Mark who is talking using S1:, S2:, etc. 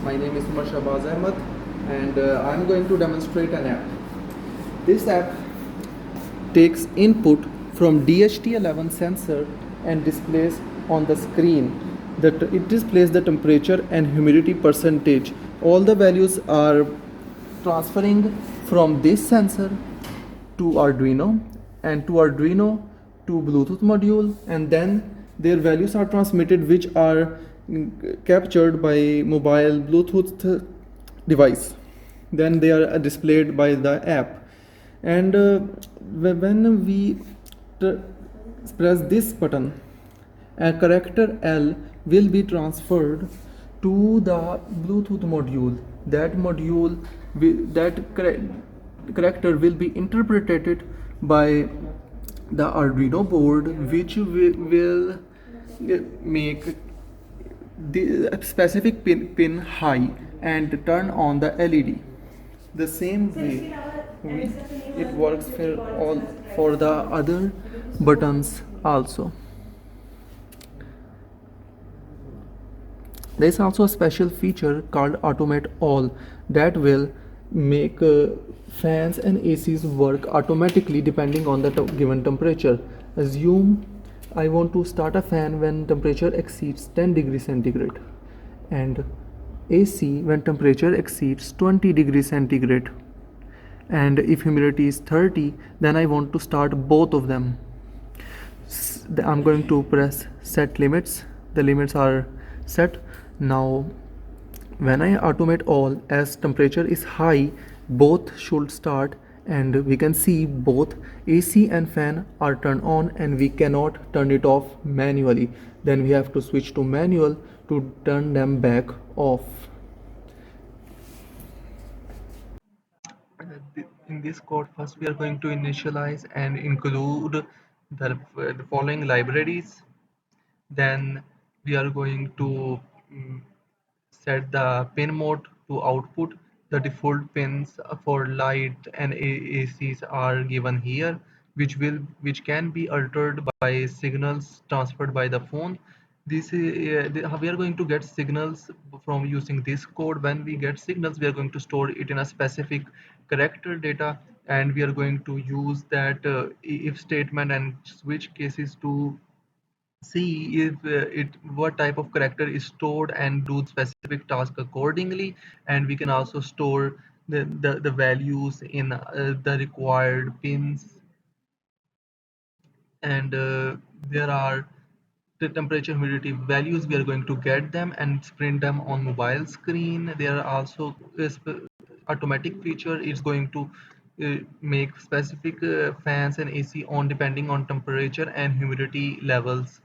S1: My name is Umar Shahbaz Ahmed, and I'm going to demonstrate an app. This app takes input from DHT11 sensor and displays on the screen. It displays the temperature and humidity percentage. All the values are transferring from this sensor to Arduino, and to Arduino to Bluetooth module, and then their values are transmitted, which are captured by mobile Bluetooth device. Then they are displayed by the app, and when we press this button, a character L will be transferred to the Bluetooth module. That character will be interpreted by the Arduino board, which will make the specific pin high and turn on the LED. The same way it works for the other buttons also. There is also a special feature called Automate All that will make fans and ACs work automatically depending on the given temperature. Assume I want to start a fan when temperature exceeds 10 degrees centigrade, and AC when temperature exceeds 20 degrees centigrade, and if humidity is 30, then I want to start both of them. I'm going to press set limits. The limits are set. Now when I automate all, as temperature is high, both should start, and we can see both AC and fan are turned on, and we cannot turn it off manually. Then we have to switch to manual to turn them back off. In this code, first we are going to initialize and include the following libraries. Then we are going to set the pin mode to output. The default pins for light and ACs are given here, which can be altered by signals transferred by the phone. We are going to get signals from using this code. When we get signals, we are going to store it in a specific character data, and we are going to use that if statement and switch cases to see if what type of character is stored and do specific task accordingly. And we can also store the values in the required pins, and there are the temperature humidity values. We are going to get them and print them on mobile screen. There are also automatic feature. It's going to make specific fans and AC on depending on temperature and humidity levels.